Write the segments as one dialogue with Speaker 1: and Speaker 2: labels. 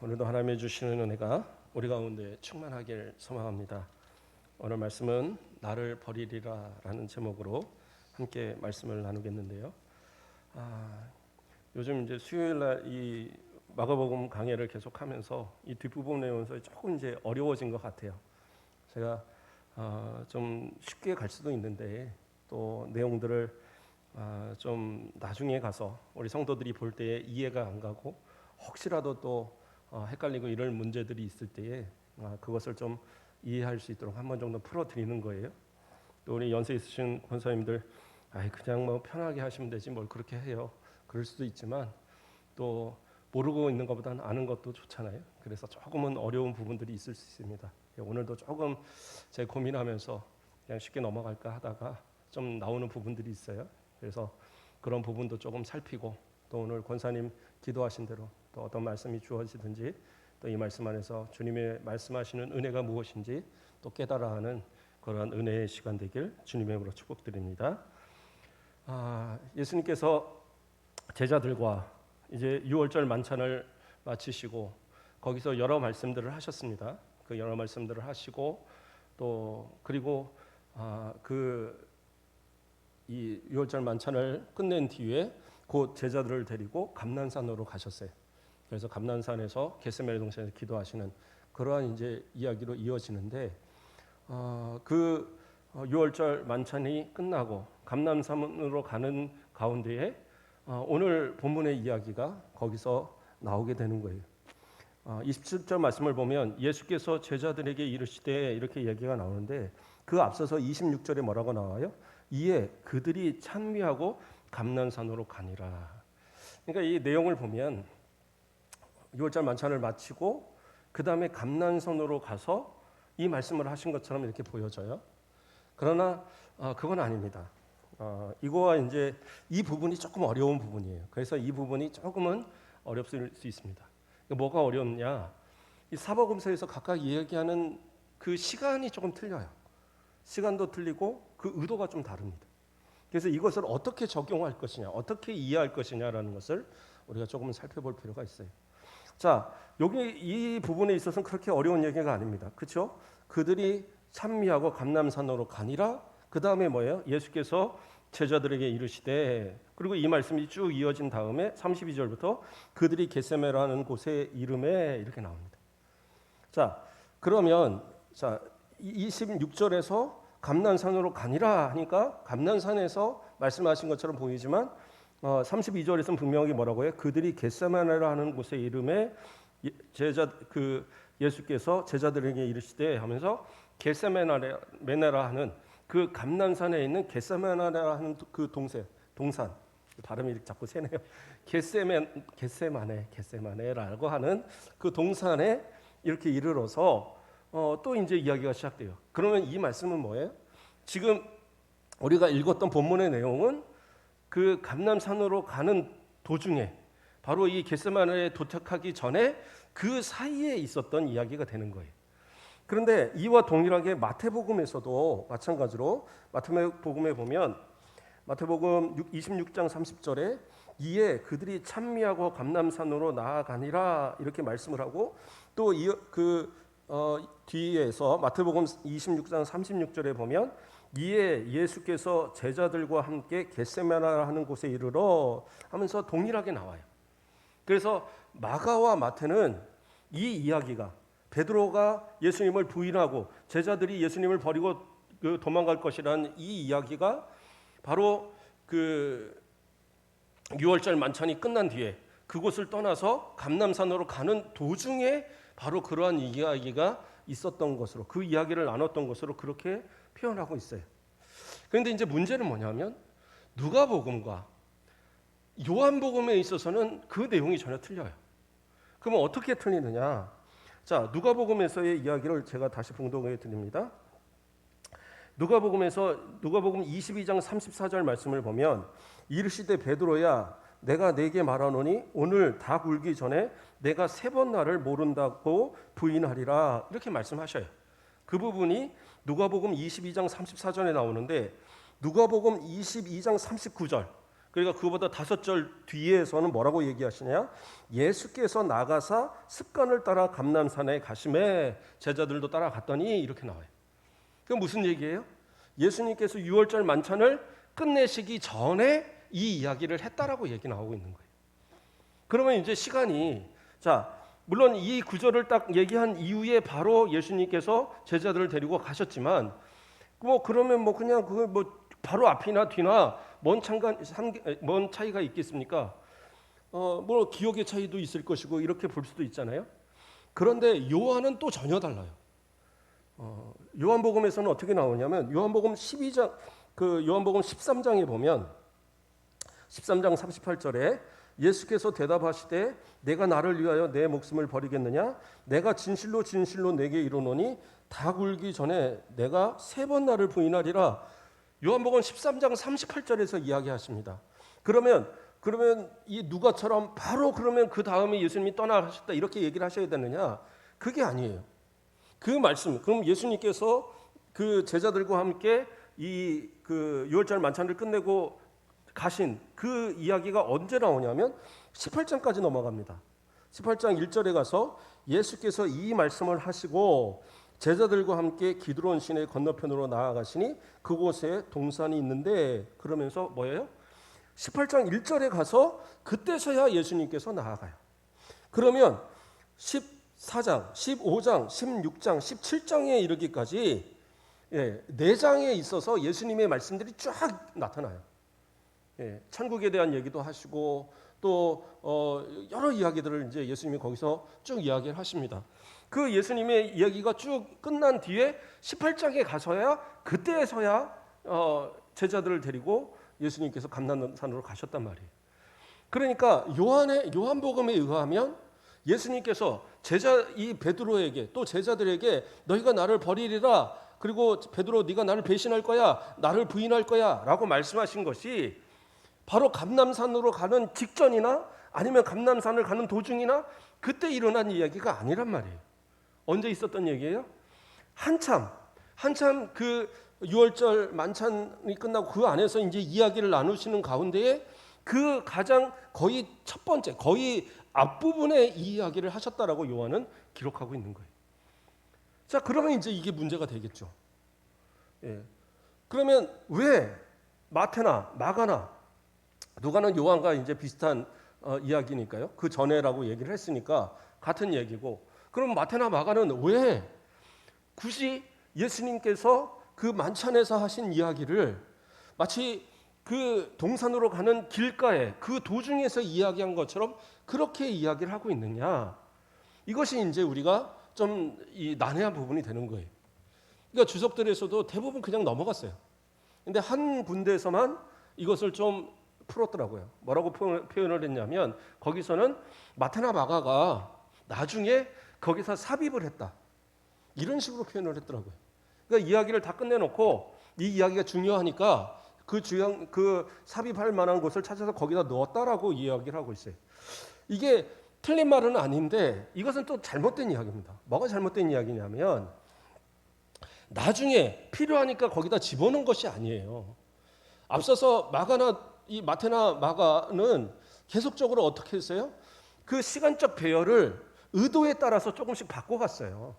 Speaker 1: 오늘도 하나님의 주시는 은혜가 우리 가운데 충만하길 소망합니다. 오늘 말씀은 나를 버리리라 라는 제목으로 함께 말씀을 나누겠는데요. 요즘 이제 수요일날 이 마가복음 강해를 계속하면서 이 뒷부분 내용에서 조금 이제 어려워진 것 같아요. 제가 좀 쉽게 갈 수도 있는데 또 내용들을 좀 나중에 가서 우리 성도들이 볼 때에 이해가 안 가고 혹시라도 또 헷갈리고 이럴 문제들이 있을 때에 그것을 좀 이해할 수 있도록 한 번 정도 풀어드리는 거예요. 또 우리 연세 있으신 권사님들 그냥 뭐 편하게 하시면 되지 뭘 그렇게 해요. 그럴 수도 있지만 또 모르고 있는 것보다는 아는 것도 좋잖아요. 그래서 조금은 어려운 부분들이 있을 수 있습니다. 오늘도 조금 제 고민하면서 그냥 쉽게 넘어갈까 하다가 좀 나오는 부분들이 있어요. 그래서 그런 부분도 조금 살피고 또 오늘 권사님 기도하신 대로 또 어떤 말씀이 주어지든지 또 이 말씀 안에서 주님의 말씀하시는 은혜가 무엇인지 또 깨달아하는 그런 은혜의 시간 되길 주님의 이름으로 축복드립니다. 예수님께서 제자들과 이제 유월절 만찬을 마치시고 거기서 여러 말씀들을 하셨습니다. 그 여러 말씀들을 하시고 또 그리고 이 유월절 만찬을 끝낸 뒤에 곧 제자들을 데리고 감난산으로 가셨어요. 그래서 감난산에서 겟세마네 동산에서 기도하시는 그러한 이제 이야기로 이어지는데 그 유월절 만찬이 끝나고 감난산으로 가는 가운데에 오늘 본문의 이야기가 거기서 나오게 되는 거예요. 27절 말씀을 보면 예수께서 제자들에게 이르시되 이렇게 얘기가 나오는데 그 앞서서 26절에 뭐라고 나와요? 이에 그들이 찬미하고 감난산으로 가니라. 그러니까 이 내용을 보면 유월절 만찬을 마치고 그 다음에 감난산으로 가서 이 말씀을 하신 것처럼 이렇게 보여져요. 그러나 그건 아닙니다. 이거와 이제 이 부분이 조금 어려운 부분이에요. 그래서 이 부분이 조금은 어렵을 수 있습니다. 뭐가 어렵냐? 이 사복음서에서 각각 이야기하는 그 시간이 조금 틀려요. 시간도 틀리고 그 의도가 좀 다릅니다. 그래서 이것을 어떻게 적용할 것이냐, 어떻게 이해할 것이냐라는 것을 우리가 조금 살펴볼 필요가 있어요. 자, 여기 이 부분에 있어서는 그렇게 어려운 얘기가 아닙니다. 그렇죠? 그들이 찬미하고 감난산으로 가니라. 그 다음에 뭐예요? 예수께서 제자들에게 이르시되, 그리고 이 말씀이 쭉 이어진 다음에 32절부터 그들이 겟세마네라는 곳의 이름에 이렇게 나옵니다. 자, 그러면 26절에서 감난산으로 가니라 하니까 감난산에서 말씀하신 것처럼 보이지만 32절에서는 분명히 뭐라고 해요? 그들이 겟세마네라 하는 곳의 이름에 예수께서 제자들에게 이르시되 하면서 겟세마네라 하는 그 감난산에 있는 겟세마네라 하는 그 동산 발음이 이렇게 자꾸 새네요. 겟세마네라고 하는 그 동산에 이렇게 이르러서 또 이제 이야기가 시작돼요. 그러면 이 말씀은 뭐예요? 지금 우리가 읽었던 본문의 내용은 그 감난산으로 가는 도중에 바로 이 겟세마네에 도착하기 전에 그 사이에 있었던 이야기가 되는 거예요. 그런데 이와 동일하게 마태복음에서도 마찬가지로 마태복음에 보면 마태복음 26장 30절에 이에 그들이 찬미하고 감난산으로 나아가니라 이렇게 말씀을 하고 또 뒤에서 마태복음 26장 36절에 보면 이에 예수께서 제자들과 함께 겟세마네라 하는 곳에 이르러 하면서 동일하게 나와요. 그래서 마가와 마태는 이 이야기가 베드로가 예수님을 부인하고 제자들이 예수님을 버리고 도망갈 것이라는 이 이야기가 바로 그 유월절 만찬이 끝난 뒤에 그곳을 떠나서 감난산으로 가는 도중에 바로 그러한 이야기가 있었던 것으로 그 이야기를 나눴던 것으로 그렇게 표현하고 있어요. 그런데 이제 문제는 뭐냐면 누가복음과 요한복음에 있어서는 그 내용이 전혀 틀려요. 그러면 어떻게 틀리느냐? 자, 누가복음에서의 이야기를 제가 다시 봉독해 드립니다. 누가복음 22장 34절 말씀을 보면 이르시되 베드로야 내가 네게 말하노니 오늘 다 굴기 전에 내가 3번 나를 모른다고 부인하리라 이렇게 말씀하셔요. 그 부분이 누가복음 22장 34절에 나오는데 누가복음 22장 39절 그러니까 그거보다 5절 뒤에서는 뭐라고 얘기하시냐? 예수께서 나가사 습관을 따라 감람산에 가심에 제자들도 따라갔더니 이렇게 나와요. 그 무슨 얘기예요? 예수님께서 유월절 만찬을 끝내시기 전에 이 이야기를 했다라고 얘기 나오고 있는 거예요. 그러면 이제 시간이, 자, 물론 이 구절을 딱 얘기한 이후에 바로 예수님께서 제자들을 데리고 가셨지만 그러면 그냥 바로 앞이나 뒤나 뭔 차이가 있겠습니까? 기억의 차이도 있을 것이고 이렇게 볼 수도 있잖아요. 그런데 요한은 또 전혀 달라요. 요한복음에서는 어떻게 나오냐면 요한복음 12장 요한복음 13장에 보면 13장 38절에 예수께서 대답하시되 내가 나를 위하여 내 목숨을 버리겠느냐? 내가 진실로 진실로 내게 이르노니 닭 울기 전에 내가 3번 나를 부인하리라. 요한복음 13장 38절에서 이야기하십니다. 그러면 이 누가처럼 바로 그러면 그 다음에 예수님이 떠나가셨다 이렇게 얘기를 하셔야 되느냐? 그게 아니에요. 그 말씀, 그럼 예수님께서 그 제자들과 함께 이 유월절 만찬을 끝내고 가신 그 이야기가 언제 나오냐면 18장까지 넘어갑니다. 18장 1절에 가서 예수께서 이 말씀을 하시고 제자들과 함께 기드론 시내 건너편으로 나아가시니 그곳에 동산이 있는데, 그러면서 뭐예요? 18장 1절에 가서 그때서야 예수님께서 나아가요. 그러면 14장, 15장, 16장, 17장에 이르기까지 4장에 있어서 예수님의 말씀들이 쫙 나타나요. 천국에 대한 얘기도 하시고 또 여러 이야기들을 이제 예수님이 거기서 쭉 이야기를 하십니다. 그 예수님의 이야기가 쭉 끝난 뒤에 18장에 가서야 그때서야 제자들을 데리고 예수님께서 감람산으로 가셨단 말이에요. 그러니까 요한복음에 의하면 예수님께서 이 베드로에게 또 제자들에게 너희가 나를 버리리라, 그리고 베드로 네가 나를 배신할 거야, 나를 부인할 거야 라고 말씀하신 것이 바로 감람산으로 가는 직전이나 아니면 감람산을 가는 도중이나 그때 일어난 이야기가 아니란 말이에요. 언제 있었던 얘기예요? 한참 그 유월절 만찬이 끝나고 그 안에서 이제 이야기를 나누시는 가운데에 그 가장 거의 첫 번째, 거의 앞부분에 이 이야기를 하셨다라고 요한은 기록하고 있는 거예요. 자, 그러면 이제 이게 문제가 되겠죠. 그러면 왜 마태나 마가나, 누가는 요한과 이제 비슷한 이야기니까요. 그 전에라고 얘기를 했으니까 같은 얘기고, 그럼 마태나 마가는 왜 굳이 예수님께서 그 만찬에서 하신 이야기를 마치 그 동산으로 가는 길가에 그 도중에서 이야기한 것처럼 그렇게 이야기를 하고 있느냐? 이것이 이제 우리가 좀 난해한 부분이 되는 거예요. 그러니까 주석들에서도 대부분 그냥 넘어갔어요. 근데 한 군데에서만 이것을 좀 풀었더라고요. 뭐라고 표현을 했냐면 거기서는 마태나 마가가 나중에 거기서 삽입을 했다, 이런 식으로 표현을 했더라고요. 그러니까 이야기를 다 끝내놓고 이 이야기가 중요하니까 그 삽입할 만한 곳을 찾아서 거기다 넣었다라고 이야기를 하고 있어요. 이게 틀린 말은 아닌데 이것은 또 잘못된 이야기입니다. 뭐가 잘못된 이야기냐면 나중에 필요하니까 거기다 집어넣은 것이 아니에요. 앞서서 마태나 마가는 계속적으로 어떻게 했어요? 그 시간적 배열을 의도에 따라서 조금씩 바꿔갔어요.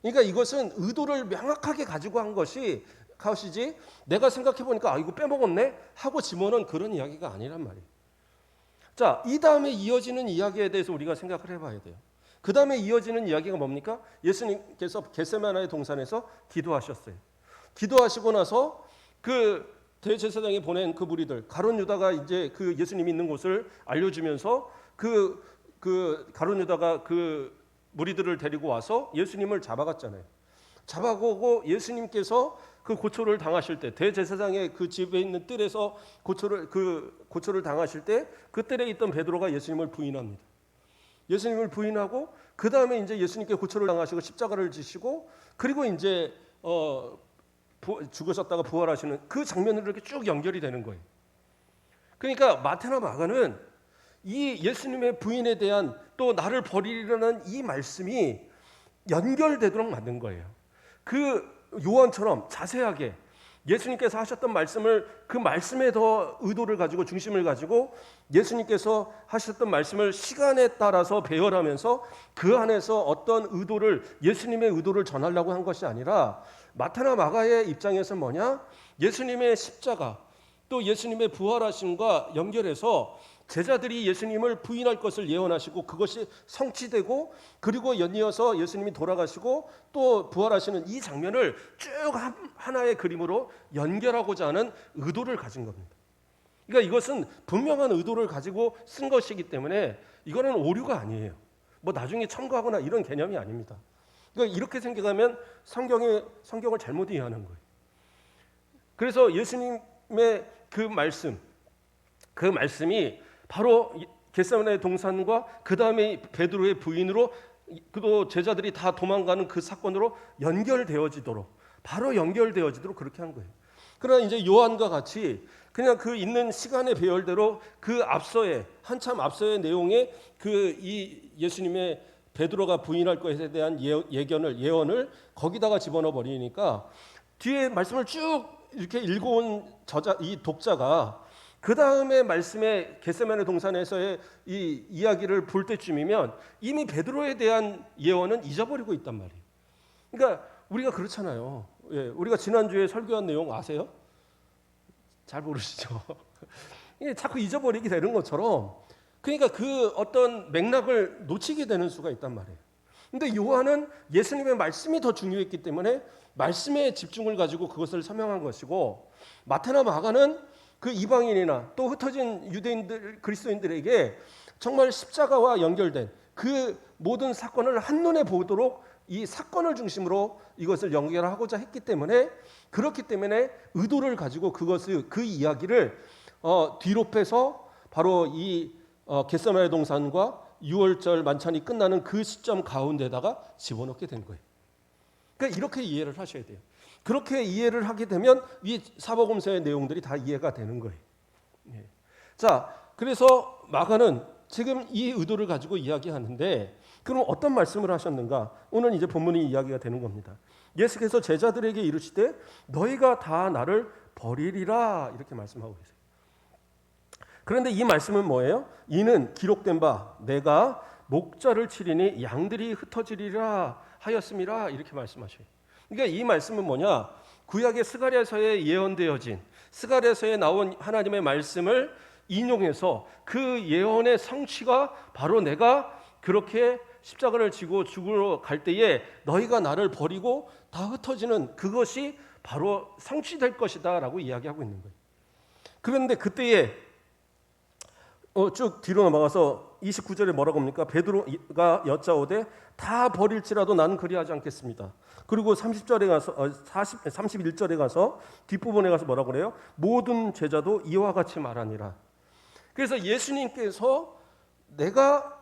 Speaker 1: 그러니까 이것은 의도를 명확하게 가지고 한 것이지 내가 생각해 보니까 이거 빼먹었네 하고 집어넣은 그런 이야기가 아니란 말이에요. 자, 이 다음에 이어지는 이야기에 대해서 우리가 생각을 해봐야 돼요. 그 다음에 이어지는 이야기가 뭡니까? 예수님께서 겟세마네 동산에서 기도하셨어요. 기도하시고 나서 그 대제사장이 보낸 그 무리들, 가룟 유다가 이제 그 예수님이 있는 곳을 알려주면서 그 가룟 유다가 그 무리들을 데리고 와서 예수님을 잡아갔잖아요. 잡아가고 예수님께서 그 고초를 당하실 때, 대제사장의 그 집에 있는 뜰에서 고초를 당하실 때 그 뜰에 있던 베드로가 예수님을 부인합니다. 예수님을 부인하고 그 다음에 이제 예수님께 고초를 당하시고 십자가를 지시고 그리고 이제 죽으셨다가 부활하시는 그 장면으로 이렇게 쭉 연결이 되는 거예요. 그러니까 마태나 마가는 이 예수님의 부인에 대한 또 나를 버리리라는 이 말씀이 연결되도록 만든 거예요. 그 요한처럼 자세하게 예수님께서 하셨던 말씀을 그 말씀에 더 의도를 가지고 중심을 가지고 예수님께서 하셨던 말씀을 시간에 따라서 배열하면서 그 안에서 어떤 의도를 예수님의 의도를 전하려고 한 것이 아니라 마태나 마가의 입장에서 뭐냐? 예수님의 십자가 또 예수님의 부활하심과 연결해서 제자들이 예수님을 부인할 것을 예언하시고 그것이 성취되고 그리고 연이어서 예수님이 돌아가시고 또 부활하시는 이 장면을 쭉 하나의 그림으로 연결하고자 하는 의도를 가진 겁니다. 그러니까 이것은 분명한 의도를 가지고 쓴 것이기 때문에 이거는 오류가 아니에요. 뭐 나중에 첨가하거나 이런 개념이 아닙니다. 그러니까 이렇게 생각하면 성경을 잘못 이해하는 거예요. 그래서 예수님의 그 말씀이 바로 겟세마네 동산과 그 다음에 베드로의 부인으로 또 제자들이 다 도망가는 그 사건으로 바로 연결되어지도록 그렇게 한 거예요. 그러나 이제 요한과 같이 그냥 그 있는 시간의 배열대로 그 한참 앞서의 내용에 이 예수님의 베드로가 부인할 것에 대한 예언을 거기다가 집어넣어 버리니까 뒤에 말씀을 쭉 이렇게 읽어온 이 독자가 그 다음에 말씀에 겟세마네 동산에서의 이 이야기를 볼 때쯤이면 이미 베드로에 대한 예언은 잊어버리고 있단 말이에요. 그러니까 우리가 그렇잖아요. 예, 우리가 지난주에 설교한 내용 아세요? 잘 모르시죠? 이게 자꾸 잊어버리게 되는 것처럼 그러니까 그 어떤 맥락을 놓치게 되는 수가 있단 말이에요. 근데 요한은 예수님의 말씀이 더 중요했기 때문에 말씀에 집중을 가지고 그것을 설명한 것이고 마태나 마가는 그 이방인이나 또 흩어진 유대인들 그리스도인들에게 정말 십자가와 연결된 그 모든 사건을 한눈에 보도록 이 사건을 중심으로 이것을 연결하고자 했기 때문에 그렇기 때문에 의도를 가지고 그 이야기를 뒤로 빼서 바로 이 겟세마네 동산과 6월절 만찬이 끝나는 그 시점 가운데다가 집어넣게 된 거예요. 그러니까 이렇게 이해를 하셔야 돼요. 그렇게 이해를 하게 되면 이 사복음서의 내용들이 다 이해가 되는 거예요. 예. 자, 그래서 마가는 지금 이 의도를 가지고 이야기하는데 그럼 어떤 말씀을 하셨는가? 오늘 이제 본문이 이야기가 되는 겁니다. 예수께서 제자들에게 이르시되 너희가 다 나를 버리리라 이렇게 말씀하고 계세요. 그런데 이 말씀은 뭐예요? 이는 기록된 바 내가 목자를 치리니 양들이 흩어지리라 하였음이라 이렇게 말씀하셔요. 그러니까 이 말씀은 뭐냐? 구약의 스가랴서에 예언되어진 스가랴서에 나온 하나님의 말씀을 인용해서 그 예언의 성취가 바로 내가 그렇게 십자가를 지고 죽으러 갈 때에 너희가 나를 버리고 다 흩어지는 그것이 바로 성취될 것이다 라고 이야기하고 있는 거예요. 그런데 그때에 쭉 뒤로 넘어가서 29절에 뭐라고 합니까? 베드로가 여짜오되 다 버릴지라도 나는 그리하지 않겠습니다. 그리고 30절에 가서 31절에 가서 뒷부분에 가서 뭐라고 그래요? 모든 제자도 이와 같이 말하니라. 그래서 예수님께서 내가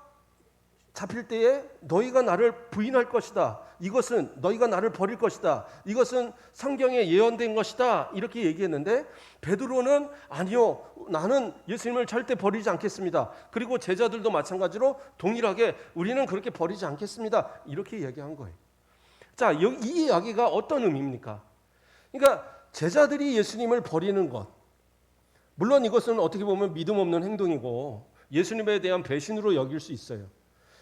Speaker 1: 잡힐 때에 너희가 나를 부인할 것이다. 이것은 너희가 나를 버릴 것이다. 이것은 성경에 예언된 것이다. 이렇게 얘기했는데 베드로는 아니요. 나는 예수님을 절대 버리지 않겠습니다. 그리고 제자들도 마찬가지로 동일하게 우리는 그렇게 버리지 않겠습니다. 이렇게 얘기한 거예요. 자, 이 이야기가 어떤 의미입니까? 그러니까 제자들이 예수님을 버리는 것. 물론 이것은 어떻게 보면 믿음 없는 행동이고 예수님에 대한 배신으로 여길 수 있어요.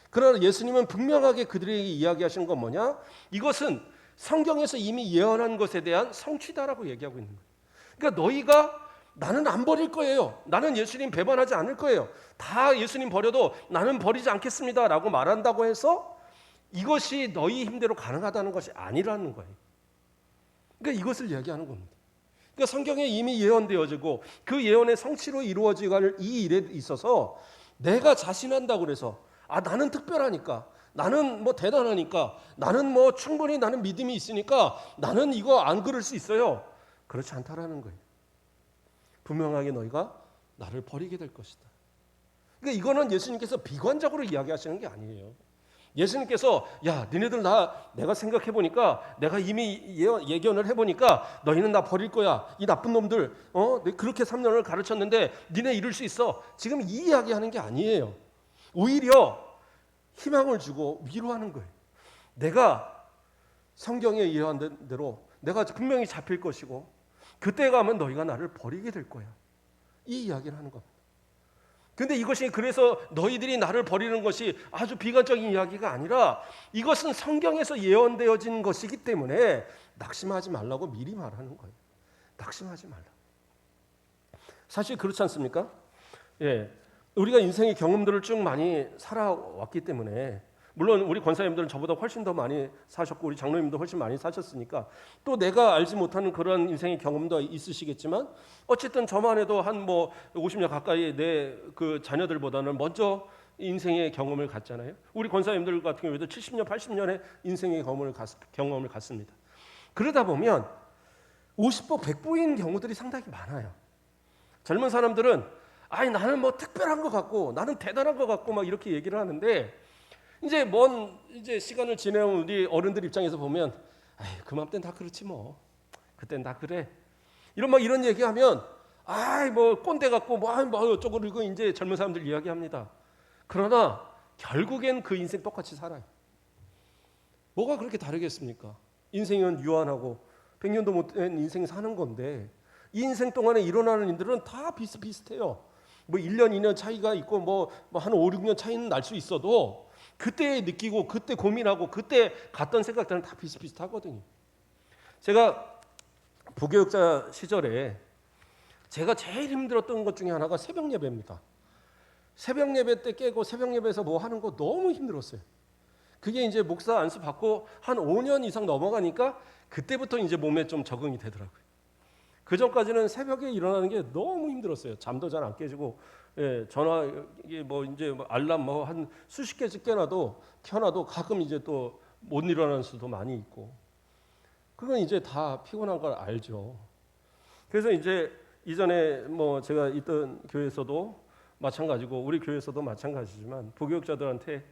Speaker 1: 그러나 예수님은 분명하게 그들에게 이야기하시는 건 뭐냐? 이것은 성경에서 이미 예언한 것에 대한 성취다라고 얘기하고 있는 거예요. 그러니까 너희가 나는 안 버릴 거예요. 나는 예수님 배반하지 않을 거예요. 다 예수님 버려도 나는 버리지 않겠습니다 라고 말한다고 해서 이것이 너희 힘대로 가능하다는 것이 아니라는 거예요. 그러니까 이것을 얘기하는 겁니다. 그러니까 성경에 이미 예언되어지고 그 예언의 성취로 이루어지갈 이 일에 있어서 내가 자신한다고 그래서 나는 특별하니까 나는 뭐 대단하니까 나는 뭐 충분히 나는 믿음이 있으니까 나는 이거 안 그럴 수 있어요. 그렇지 않다라는 거예요. 분명하게 너희가 나를 버리게 될 것이다. 그러니까 이거는 예수님께서 비관적으로 이야기하시는 게 아니에요. 예수님께서 야 니네들 내가 생각해 보니까 내가 이미 예견을 해보니까 너희는 나 버릴 거야. 이 나쁜 놈들 그렇게 3년을 가르쳤는데 니네 이룰 수 있어. 지금 이 이야기하는 게 아니에요. 오히려 희망을 주고 위로하는 거예요. 내가 성경에 예언된 대로 내가 분명히 잡힐 것이고 그때 가면 너희가 나를 버리게 될 거야. 이 이야기를 하는 겁니다. 근데 이것이 그래서 너희들이 나를 버리는 것이 아주 비관적인 이야기가 아니라 이것은 성경에서 예언되어진 것이기 때문에 낙심하지 말라고 미리 말하는 거예요. 낙심하지 말라. 사실 그렇지 않습니까? 예, 우리가 인생의 경험들을 쭉 많이 살아왔기 때문에 물론 우리 권사님들은 저보다 훨씬 더 많이 사셨고 우리 장로님도 훨씬 많이 사셨으니까 또 내가 알지 못하는 그런 인생의 경험도 있으시겠지만 어쨌든 저만 해도 한 뭐 50년 가까이 내 그 자녀들보다는 먼저 인생의 경험을 갖잖아요. 우리 권사님들 같은 경우에도 70년, 80년의 인생의 경험을 갖습니다. 그러다 보면 50보 100보인 경우들이 상당히 많아요. 젊은 사람들은 아니 나는 뭐 특별한 것 같고 나는 대단한 것 같고 막 이렇게 얘기를 하는데 이제 이제 시간을 지내온 우리 어른들 입장에서 보면 그맘땐 다 그렇지 뭐 그땐 다 그래 이런 얘기하면 뭐 꼰대 같고 뭐 어쩌고 그러고 이제 젊은 사람들 이야기합니다. 그러나 결국엔 그 인생 똑같이 살아요. 뭐가 그렇게 다르겠습니까? 인생은 유한하고 100년도 못된 인생 사는 건데 이 인생 동안에 일어나는 일들은 다 비슷비슷해요. 뭐 1년, 2년 차이가 있고 뭐 한 5, 6년 차이는 날 수 있어도 그때 느끼고 그때 고민하고 그때 갔던 생각들은 다 비슷비슷하거든요. 제가 부교육자 시절에 제가 제일 힘들었던 것 중에 하나가 새벽 예배입니다. 새벽 예배 때 깨고 새벽 예배에서 뭐 하는 거 너무 힘들었어요. 그게 이제 목사 안수 받고 한 5년 이상 넘어가니까 그때부터 이제 몸에 좀 적응이 되더라고요. 그 전까지는 새벽에 일어나는 게 너무 힘들었어요. 잠도 잘 안 깨지고, 전화 이게 뭐 이제 알람 뭐 한 수십 개씩 켜놔도 가끔 이제 또 못 일어나는 수도 많이 있고, 그건 이제 다 피곤한 걸 알죠. 그래서 이제 이전에 뭐 제가 있던 교회에서도 마찬가지고 우리 교회에서도 마찬가지지만 부교육자들한테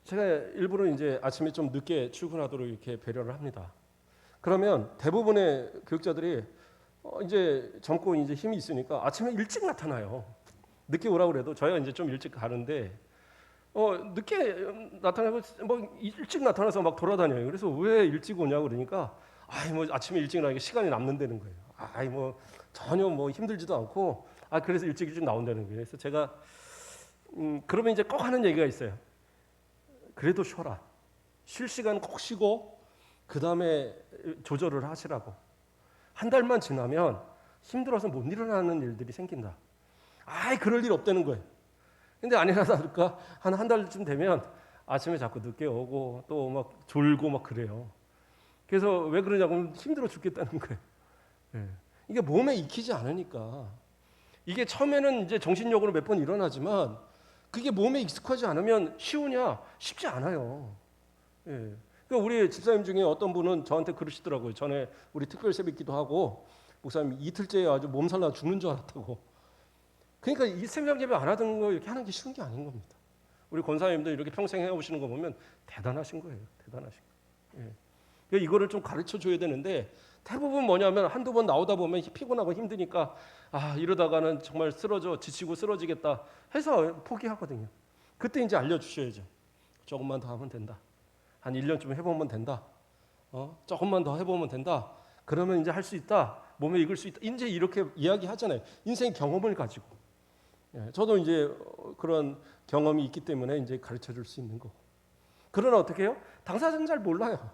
Speaker 1: 제가 일부러 이제 아침에 좀 늦게 출근하도록 이렇게 배려를 합니다. 그러면 대부분의 교육자들이 이제 젊고 이제 힘이 있으니까 아침에 일찍 나타나요. 늦게 오라고 그래도 저희가 이제 좀 일찍 가는데 늦게 나타나고 뭐 일찍 나타나서 막 돌아다녀요. 그래서 왜 일찍 오냐고 그러니까 뭐 아침에 일찍 나니까 시간이 남는다는 거예요. 뭐 전혀 뭐 힘들지도 않고 그래서 일찍 나온다는 거예요. 그래서 제가 그러면 이제 꼭 하는 얘기가 있어요. 그래도 쉬어라. 쉴 시간 꼭 쉬고 그 다음에 조절을 하시라고. 한 달만 지나면 힘들어서 못 일어나는 일들이 생긴다. 그럴 일 없다는 거예요. 근데 아니나 다를까 한 달쯤 되면 아침에 자꾸 늦게 오고 또 막 졸고 막 그래요. 그래서 왜 그러냐고 힘들어 죽겠다는 거예요. 이게 몸에 익히지 않으니까. 이게 처음에는 이제 정신력으로 몇 번 일어나지만 그게 몸에 익숙하지 않으면 쉬우냐? 쉽지 않아요. 그러니까 우리 집사님 중에 어떤 분은 저한테 그러시더라고요. 전에 우리 특별 새벽기도 하고 목사님 이틀째에 아주 몸살 나 죽는 줄 알았다고. 그러니까 이 새벽 예배 안 하던 거 이렇게 하는 게 쉬운 게 아닌 겁니다. 우리 권사님들 이렇게 평생 해오시는 거 보면 대단하신 거예요. 대단하신 거예요. 그러니까 이거를 좀 가르쳐 줘야 되는데 대부분 뭐냐면 한두 번 나오다 보면 피곤하고 힘드니까 이러다가는 정말 지치고 쓰러지겠다 해서 포기하거든요. 그때 이제 알려주셔야죠. 조금만 더 하면 된다. 한 1년쯤 해보면 된다. 조금만 더 해보면 된다. 그러면 이제 할 수 있다. 몸에 익을 수 있다. 이제 이렇게 이야기하잖아요. 인생 경험을 가지고. 저도 이제 그런 경험이 있기 때문에 이제 가르쳐 줄 수 있는 거고. 그러나 어떻게 해요? 당사자는 잘 몰라요.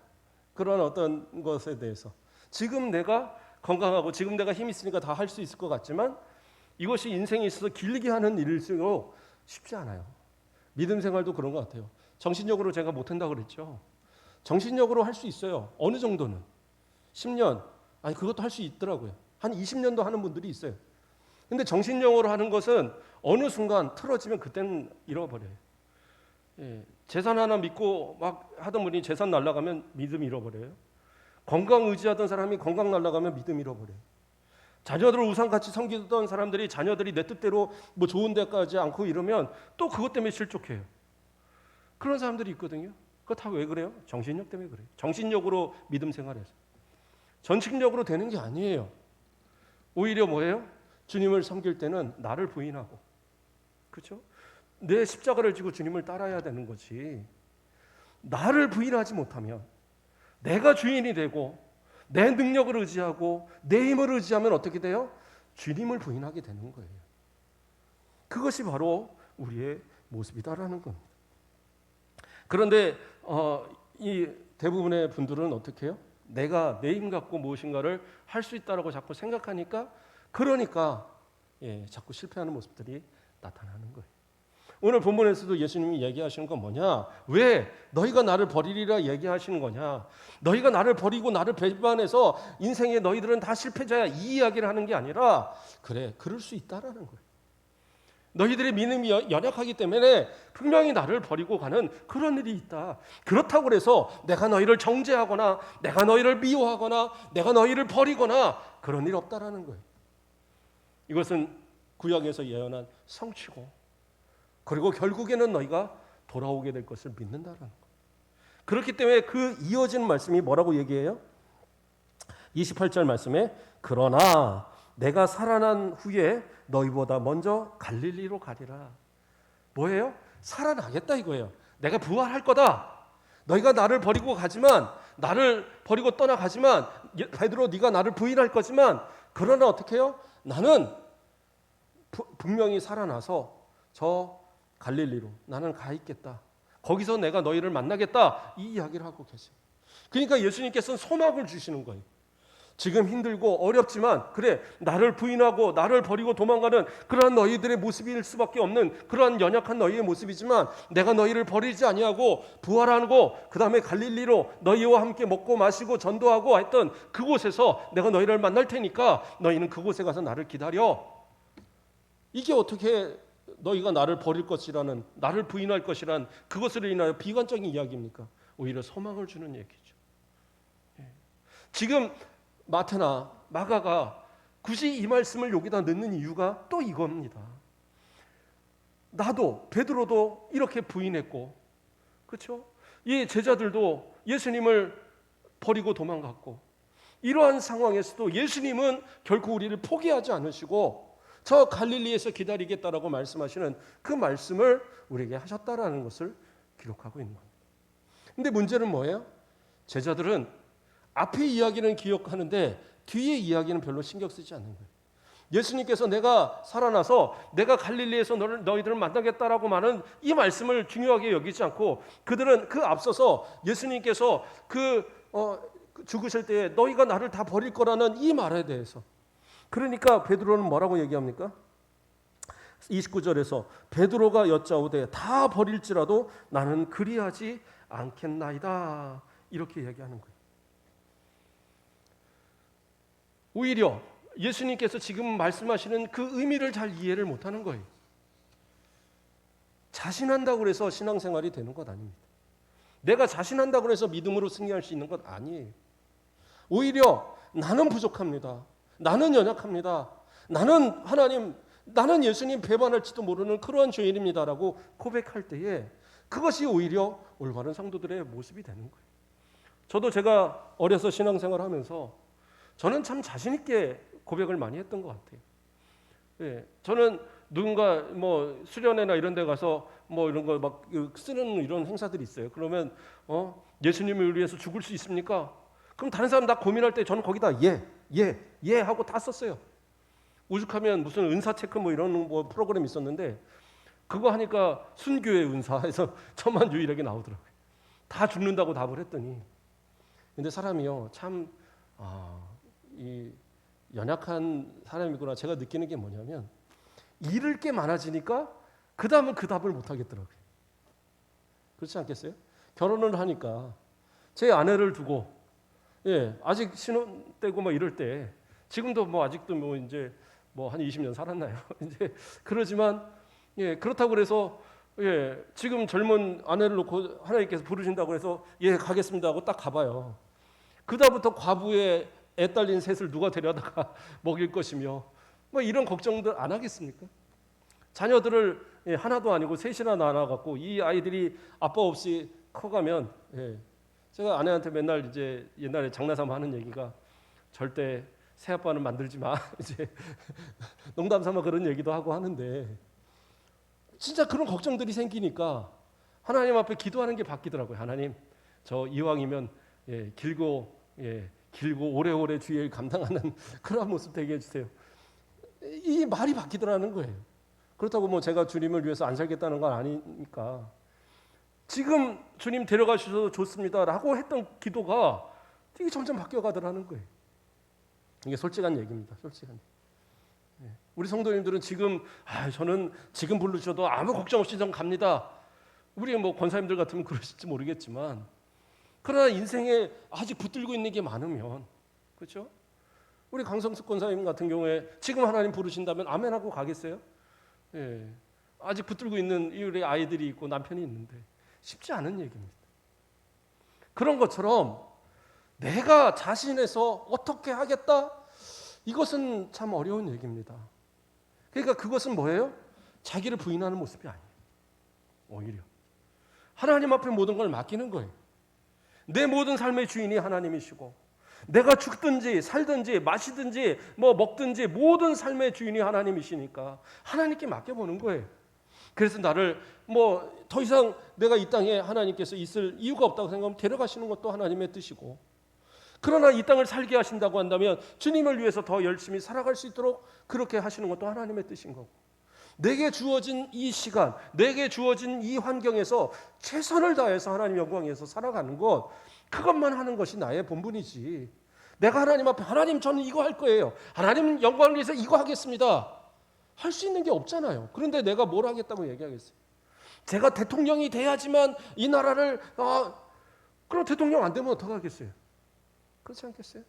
Speaker 1: 그런 어떤 것에 대해서. 지금 내가 건강하고 지금 내가 힘이 있으니까 다 할 수 있을 것 같지만 이것이 인생에 있어서 길게 하는 일일수록 쉽지 않아요. 믿음 생활도 그런 것 같아요. 정신력으로 제가 못한다고 그랬죠. 정신력으로 할 수 있어요. 어느 정도는. 10년, 그것도 할 수 있더라고요. 한 20년도 하는 분들이 있어요. 근데 정신력으로 하는 것은 어느 순간 틀어지면 그때는 잃어버려요. 재산 하나 믿고 막 하던 분이 재산 날아가면 믿음 잃어버려요. 건강 의지하던 사람이 건강 날아가면 믿음 잃어버려요. 자녀들을 우상같이 섬기던 사람들이 자녀들이 내 뜻대로 뭐 좋은 데까지 않고 이러면 또 그것 때문에 실족해요. 그런 사람들이 있거든요. 그거 다 왜 그래요? 정신력 때문에 그래요. 정신력으로 믿음 생활해서. 전식력으로 되는 게 아니에요. 오히려 뭐예요? 주님을 섬길 때는 나를 부인하고, 그렇죠? 내 십자가를 지고 주님을 따라야 되는 거지. 나를 부인하지 못하면 내가 주인이 되고 내 능력을 의지하고 내 힘을 의지하면 어떻게 돼요? 주님을 부인하게 되는 거예요. 그것이 바로 우리의 모습이다라는 겁니다. 그런데 이 대부분의 분들은 어떻게 해요? 내가 내 힘 갖고 무엇인가를 할 수 있다라고 자꾸 생각하니까 그러니까 자꾸 실패하는 모습들이 나타나는 거예요. 오늘 본문에서도 예수님이 얘기하시는 건 뭐냐? 왜 너희가 나를 버리리라 얘기하시는 거냐? 너희가 나를 버리고 나를 배반해서 인생에 너희들은 다 실패자야 이 이야기를 하는 게 아니라 그래 그럴 수 있다라는 거예요. 너희들의 믿음이 연약하기 때문에 분명히 나를 버리고 가는 그런 일이 있다. 그렇다고 해서 내가 너희를 정죄하거나 내가 너희를 미워하거나 내가 너희를 버리거나 그런 일 없다라는 거예요. 이것은 구약에서 예언한 성취고 그리고 결국에는 너희가 돌아오게 될 것을 믿는다라는 거예요. 그렇기 때문에 그 이어지는 말씀이 뭐라고 얘기해요? 28절 말씀에 그러나 내가 살아난 후에 너희보다 먼저 갈릴리로 가리라. 뭐예요? 살아나겠다 이거예요. 내가 부활할 거다. 너희가 나를 버리고 가지만 나를 버리고 떠나가지만 베드로 네가 나를 부인할 거지만 그러나 어떻게 해요? 나는 분명히 살아나서 저 갈릴리로 나는 가 있겠다. 거기서 내가 너희를 만나겠다. 이 이야기를 하고 계세요. 그러니까 예수님께서는 소망을 주시는 거예요. 지금 힘들고 어렵지만 그래 나를 부인하고 나를 버리고 도망가는 그러한 너희들의 모습일 수밖에 없는 그러한 연약한 너희의 모습이지만 내가 너희를 버리지 아니하고 부활하고 그 다음에 갈릴리로 너희와 함께 먹고 마시고 전도하고 했던 그곳에서 내가 너희를 만날 테니까 너희는 그곳에 가서 나를 기다려. 이게 어떻게 너희가 나를 버릴 것이라는 나를 부인할 것이란 그것으로 인하여 비관적인 이야기입니까? 오히려 소망을 주는 얘기죠. 지금 마태나 마가가 굳이 이 말씀을 여기다 넣는 이유가 또 이겁니다. 나도 베드로도 이렇게 부인했고 그렇죠? 이 제자들도 예수님을 버리고 도망갔고 이러한 상황에서도 예수님은 결코 우리를 포기하지 않으시고 저 갈릴리에서 기다리겠다라고 말씀하시는 그 말씀을 우리에게 하셨다라는 것을 기록하고 있는 겁니다. 근데 문제는 뭐예요? 제자들은 앞의 이야기는 기억하는데 뒤의 이야기는 별로 신경 쓰지 않는 거예요. 예수님께서 내가 살아나서 내가 갈릴리에서 너희들을 만나겠다라고 하는 이 말씀을 중요하게 여기지 않고 그들은 그 앞서서 예수님께서 죽으실 때에 너희가 나를 다 버릴 거라는 이 말에 대해서 그러니까 베드로는 뭐라고 얘기합니까? 29절에서 베드로가 여짜오되 다 버릴지라도 나는 그리하지 않겠나이다 이렇게 얘기하는 거예요. 오히려 예수님께서 지금 말씀하시는 그 의미를 잘 이해를 못하는 거예요. 자신한다고 해서 신앙생활이 되는 것 아닙니다. 내가 자신한다고 해서 믿음으로 승리할 수 있는 것 아니에요. 오히려 나는 부족합니다. 나는 연약합니다. 나는 예수님 배반할지도 모르는 그러한 죄인입니다라고 고백할 때에 그것이 오히려 올바른 성도들의 모습이 되는 거예요. 저도 제가 어려서 신앙생활 하면서 저는 참 자신 있게 고백을 많이 했던 것 같아요. 저는 누군가 뭐 수련회나 이런 데 가서 뭐 이런 거 막 쓰는 이런 행사들이 있어요. 그러면 예수님을 위해서 죽을 수 있습니까? 그럼 다른 사람 다 고민할 때 저는 거기다 예 하고 다 썼어요. 오죽하면 무슨 은사 체크 뭐 이런 뭐 프로그램이 있었는데 그거 하니까 순교의 은사에서 저만 유일하게 나오더라고요. 다 죽는다고 답을 했더니 근데 사람이요 참 이 연약한 사람이구나. 제가 느끼는 게 뭐냐면 잃을 게 많아지니까 그 다음은 그 답을 못 하겠더라고요. 그렇지 않겠어요? 결혼을 하니까 제 아내를 두고 아직 신혼 때고 뭐 이럴 때 지금도 뭐 아직도 뭐 이제 뭐 한 20년 살았나요? 이제 그러지만 그렇다고 그래서 지금 젊은 아내를 놓고 하나님께서 부르신다고 해서 가겠습니다 하고 딱 가봐요. 그다음부터 과부의 애 딸린 셋을 누가 데려다가 먹일 것이며 뭐 이런 걱정들 안 하겠습니까? 자녀들을 하나도 아니고 셋이나 낳아갖고 이 아이들이 아빠 없이 커가면 제가 아내한테 맨날 이제 옛날에 장난삼아 하는 얘기가 절대 새 아빠는 만들지 마 이제 농담삼아 그런 얘기도 하고 하는데 진짜 그런 걱정들이 생기니까 하나님 앞에 기도하는 게 바뀌더라고요. 하나님 저 이왕이면 길고 오래오래 주의 일 감당하는 그런 모습 되게 해주세요. 이 말이 바뀌더라는 거예요. 그렇다고 뭐 제가 주님을 위해서 안 살겠다는 건 아니니까 지금 주님 데려가셔서 좋습니다라고 했던 기도가 이게 점점 바뀌어가더라는 거예요. 이게 솔직한 얘기입니다. 솔직한 얘기. 우리 성도님들은 지금 저는 지금 부르셔도 아무 걱정 없이 전 갑니다. 우리 뭐 권사님들 같으면 그러실지 모르겠지만 그러나 인생에 아직 붙들고 있는 게 많으면 그렇죠? 우리 강성숙 권사님 같은 경우에 지금 하나님 부르신다면 아멘 하고 가겠어요? 예. 아직 붙들고 있는 우리 아이들이 있고 남편이 있는데 쉽지 않은 얘기입니다. 그런 것처럼 내가 자신에서 어떻게 하겠다? 이것은 참 어려운 얘기입니다. 그러니까 그것은 뭐예요? 자기를 부인하는 모습이 아니에요. 오히려 하나님 앞에 모든 걸 맡기는 거예요. 내 모든 삶의 주인이 하나님이시고 내가 죽든지 살든지 마시든지 뭐 먹든지 모든 삶의 주인이 하나님이시니까 하나님께 맡겨보는 거예요. 그래서 나를 뭐 더 이상 내가 이 땅에 하나님께서 있을 이유가 없다고 생각하면 데려가시는 것도 하나님의 뜻이고, 그러나 이 땅을 살게 하신다고 한다면 주님을 위해서 더 열심히 살아갈 수 있도록 그렇게 하시는 것도 하나님의 뜻인 거고, 내게 주어진 이 시간, 내게 주어진 이 환경에서 최선을 다해서 하나님 영광 위해서 살아가는 것, 그것만 하는 것이 나의 본분이지, 내가 하나님 앞에 하나님 저는 이거 할 거예요, 하나님 영광을 위해서 이거 하겠습니다 할 수 있는 게 없잖아요. 그런데 내가 뭘 하겠다고 얘기하겠어요? 제가 대통령이 돼야지만 이 나라를 그럼 대통령 안 되면 어떡하겠어요? 그렇지 않겠어요?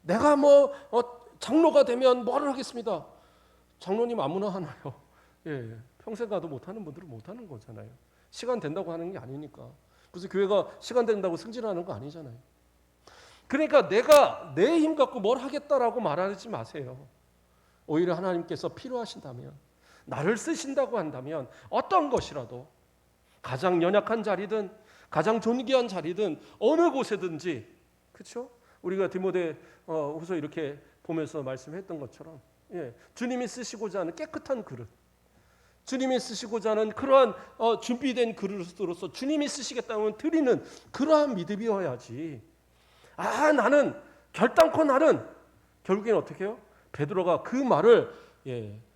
Speaker 1: 내가 뭐 장로가 되면 뭐를 하겠습니다. 장로님 아무나 하나요? 예, 평생 가도 못하는 분들은 못하는 거잖아요. 시간 된다고 하는 게 아니니까. 무슨 교회가 시간 된다고 승진하는 거 아니잖아요. 그러니까 내가 내 힘 갖고 뭘 하겠다라고 말하지 마세요. 오히려 하나님께서 필요하신다면, 나를 쓰신다고 한다면 어떤 것이라도, 가장 연약한 자리든 가장 존귀한 자리든 어느 곳에든지, 그렇죠? 우리가 디모데 후서 이렇게 보면서 말씀했던 것처럼, 예, 주님이 쓰시고자 하는 깨끗한 그릇, 주님이 쓰시고자 하는 그러한 준비된 그릇으로서 주님이 쓰시겠다면 드리는 그러한 믿음이어야지. 나는 결단코 나는 결국엔 어떻게 해요? 베드로가 그 말을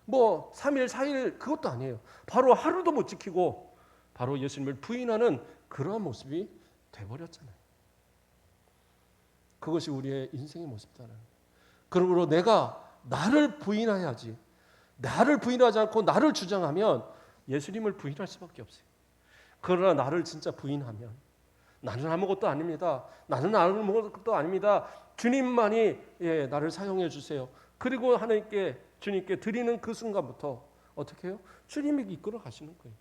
Speaker 1: 뭐 3일 4일 그것도 아니에요. 바로 하루도 못 지키고 바로 예수님을 부인하는 그러한 모습이 돼버렸잖아요. 그것이 우리의 인생의 모습이잖아요. 그러므로 내가 나를 부인해야지. 나를 부인하지 않고 나를 주장하면 예수님을 부인할 수밖에 없어요. 그러나 나를 진짜 부인하면 나는 아무것도 아닙니다. 나는 아무것도 아닙니다. 주님만이 나를 사용해 주세요. 그리고 하나님께 주님께 드리는 그 순간부터 어떻게 해요? 주님이 이끌어 가시는 거예요.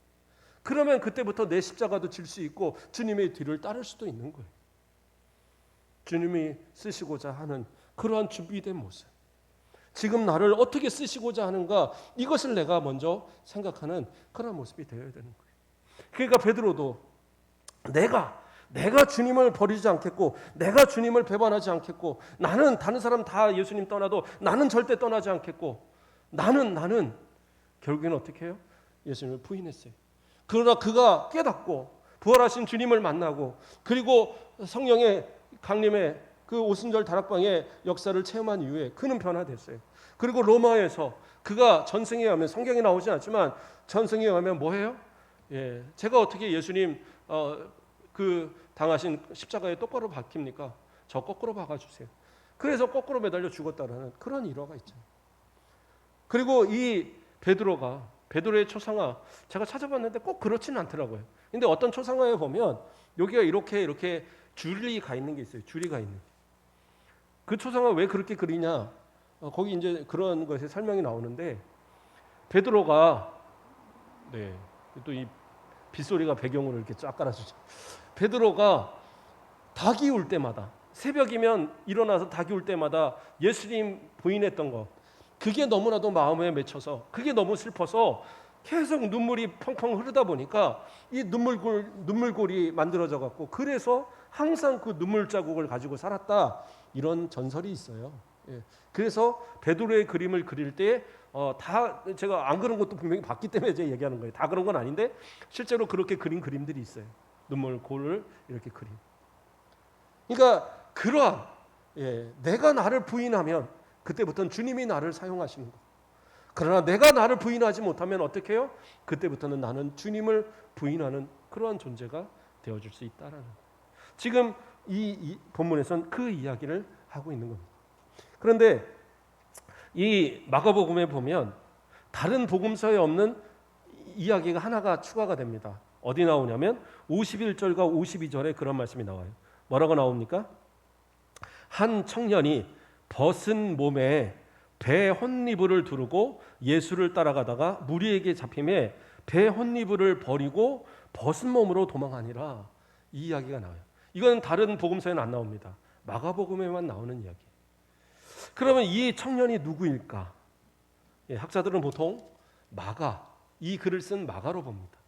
Speaker 1: 그러면 그때부터 내 십자가도 질 수 있고 주님의 뒤를 따를 수도 있는 거예요. 주님이 쓰시고자 하는 그러한 준비된 모습, 지금 나를 어떻게 쓰시고자 하는가, 이것을 내가 먼저 생각하는 그런 모습이 되어야 되는 거예요. 그러니까 베드로도 내가 주님을 버리지 않겠고, 내가 주님을 배반하지 않겠고, 나는 다른 사람 다 예수님 떠나도 나는 절대 떠나지 않겠고, 나는 결국에는 어떻게 해요? 예수님을 부인했어요. 그러나 그가 깨닫고 부활하신 주님을 만나고, 그리고 성령의 강림의 그 오순절 다락방의 역사를 체험한 이후에 그는 변화됐어요. 그리고 로마에서 그가 전승에 가면, 성경에 나오진 않지만 전승에 가면 뭐해요? 제가 어떻게 예수님 그 당하신 십자가에 똑바로 박힙니까? 저 거꾸로 박아주세요. 그래서 거꾸로 매달려 죽었다라는 그런 일화가 있잖아요. 그리고 이 베드로의 초상화, 제가 찾아봤는데 꼭 그렇지는 않더라고요. 근데 어떤 초상화에 보면 여기가 이렇게 줄이 가 있는 게 있어요. 줄이 가 있는. 그 초상화 왜 그렇게 그리냐? 거기 이제 그런 것에 설명이 나오는데, 베드로가 또 이 빗소리가 배경으로 이렇게 쫙 깔아주죠. 베드로가 닭이 울 때마다, 새벽이면 일어나서 닭이 울 때마다 예수님 부인했던 것, 그게 너무나도 마음에 맺혀서, 그게 너무 슬퍼서 계속 눈물이 펑펑 흐르다 보니까 이 눈물골이 만들어져 갖고, 그래서 항상 그 눈물 자국을 가지고 살았다, 이런 전설이 있어요. 그래서 베드로의 그림을 그릴 때 다 제가 안 그런 것도 분명히 봤기 때문에 제가 얘기하는 거예요. 다 그런 건 아닌데 실제로 그렇게 그린 그림들이 있어요. 눈물골을 이렇게 그림. 그러니까 그러한 내가 나를 부인하면 그때부터는 주님이 나를 사용하시는 거. 그러나 내가 나를 부인하지 못하면 어떻게 해요? 그때부터는 나는 주님을 부인하는 그러한 존재가 되어줄 수 있다라는 거예요. 지금 이 본문에서는 그 이야기를 하고 있는 겁니다. 그런데 이 마가복음에 보면 다른 복음서에 없는 이야기가 하나가 추가가 됩니다. 어디 나오냐면 51절과 52절에 그런 말씀이 나와요. 뭐라고 나옵니까? 한 청년이 벗은 몸에 배 헌니부를 두르고 예수를 따라가다가 무리에게 잡힘에 배 헌니부를 버리고 벗은 몸으로 도망하니라. 이 이야기가 나와요. 이건 다른 복음서에는 안 나옵니다. 마가복음에만 나오는 이야기. 그러면 이 청년이 누구일까? 학자들은 보통 마가, 이 글을 쓴 마가로 봅니다.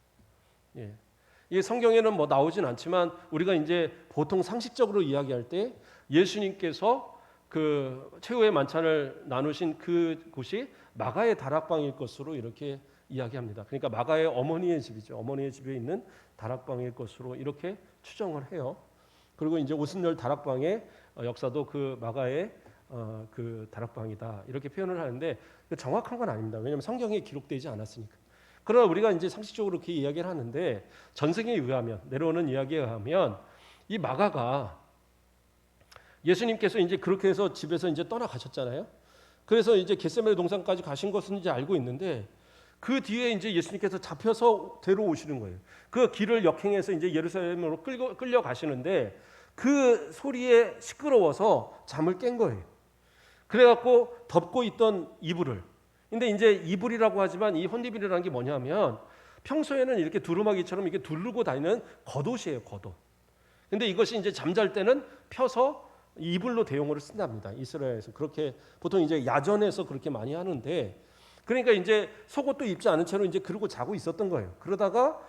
Speaker 1: 이 성경에는 뭐 나오진 않지만 우리가 이제 보통 상식적으로 이야기할 때 예수님께서 그 최후의 만찬을 나누신 그 곳이 마가의 다락방일 것으로 이렇게 이야기합니다. 그러니까 마가의 어머니의 집이죠. 어머니의 집에 있는 다락방일 것으로 이렇게 추정을 해요. 그리고 이제 오순절 다락방의 역사도 그 마가의 그 다락방이다 이렇게 표현을 하는데 정확한 건 아닙니다. 왜냐하면 성경에 기록되지 않았으니까. 그러나 우리가 이제 상식적으로 그렇게 이야기를 하는데 전승에 의하면 내려오는 이야기에 의하면 이 마가가 예수님께서 이제 그렇게 해서 집에서 이제 떠나가셨잖아요. 그래서 이제 겟세마네 동산까지 가신 것은 이제 알고 있는데 그 뒤에 이제 예수님께서 잡혀서 데려오시는 거예요. 그 길을 역행해서 이제 예루살렘으로 끌려가시는데 그 소리에 시끄러워서 잠을 깬 거예요. 그래갖고 덮고 있던 이불을. 근데 이제 이불이라고 하지만 이 헌니빌이라는 게 뭐냐면 평소에는 이렇게 두루마기처럼 이렇게 두르고 다니는 겉옷이에요, 겉옷. 근데 이것이 이제 잠잘 때는 펴서 이불로 대용으로 쓴답니다. 이스라엘에서 그렇게 보통 이제 야전에서 그렇게 많이 하는데 그러니까 이제 속옷도 입지 않은 채로 이제 그러고 자고 있었던 거예요. 그러다가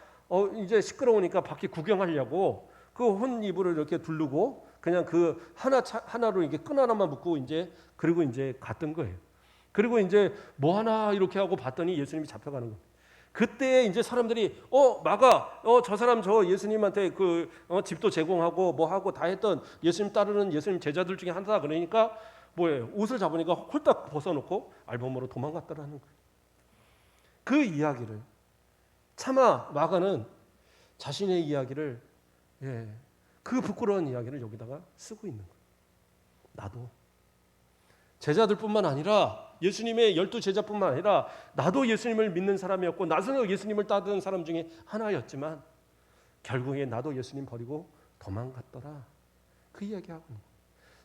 Speaker 1: 이제 시끄러우니까 밖에 구경하려고 그 헌 이불을 이렇게 두르고 그냥 그 하나로 이게 끈 하나만 묶고 이제 그리고 이제 갔던 거예요. 그리고 이제 뭐 하나 이렇게 하고 봤더니 예수님이 잡혀가는 거예요. 그때 이제 사람들이 마가 저 사람 저 예수님한테 그 집도 제공하고 뭐 하고 다 했던 예수님 따르는 예수님 제자들 중에 하나다 그러니까 뭐예요? 옷을 잡으니까 홀딱 벗어놓고 알몸으로 도망갔다라는 거예요. 그 이야기를 차마 마가는 자신의 이야기를 그 부끄러운 이야기를 여기다가 쓰고 있는 거예요. 나도 제자들뿐만 아니라 예수님의 12 제자뿐만 아니라 나도 예수님을 믿는 사람이었고 나도 예수님을 따르는 사람 중에 하나였지만 결국에 나도 예수님 버리고 도망갔더라. 그 이야기하고 있는 거예요.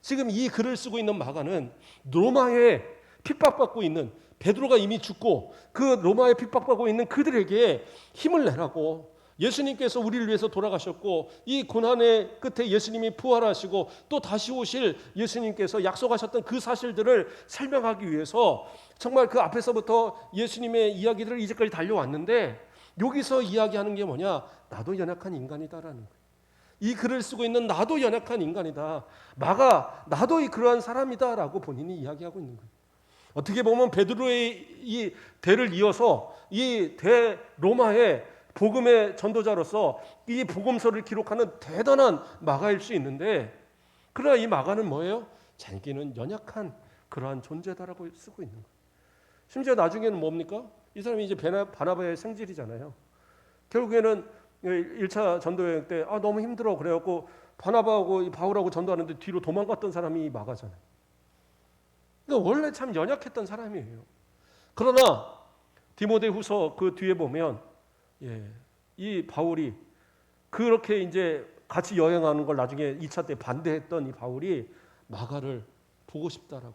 Speaker 1: 지금 이 글을 쓰고 있는 마가는 로마에 핍박받고 있는 베드로가 이미 죽고 그 로마에 핍박받고 있는 그들에게 힘을 내라고 예수님께서 우리를 위해서 돌아가셨고 이 고난의 끝에 예수님이 부활하시고 또 다시 오실 예수님께서 약속하셨던 그 사실들을 설명하기 위해서 정말 그 앞에서부터 예수님의 이야기들을 이제까지 달려왔는데 여기서 이야기하는 게 뭐냐? 나도 연약한 인간이다라는 거예요. 이 글을 쓰고 있는 나도 연약한 인간이다. 마가 나도 그러한 사람이다라고 본인이 이야기하고 있는 거예요. 어떻게 보면 베드로의 이 대를 이어서 이 대 로마의 복음의 전도자로서 이 복음서를 기록하는 대단한 마가일 수 있는데 그러나 이 마가는 뭐예요? 자기는 연약한 그러한 존재다라고 쓰고 있는 거예요. 심지어 나중에는 뭡니까? 이 사람이 이제 바나바의 생질이잖아요. 결국에는 1차 전도여행 때 너무 힘들어 그래갖고 바나바하고 바울하고 전도하는데 뒤로 도망갔던 사람이 마가잖아요. 그러니까 원래 참 연약했던 사람이에요. 그러나 디모데후서 그 뒤에 보면 이 바울이 그렇게 이제 같이 여행하는 걸 나중에 2차 때 반대했던 이 바울이 마가를 보고 싶다라고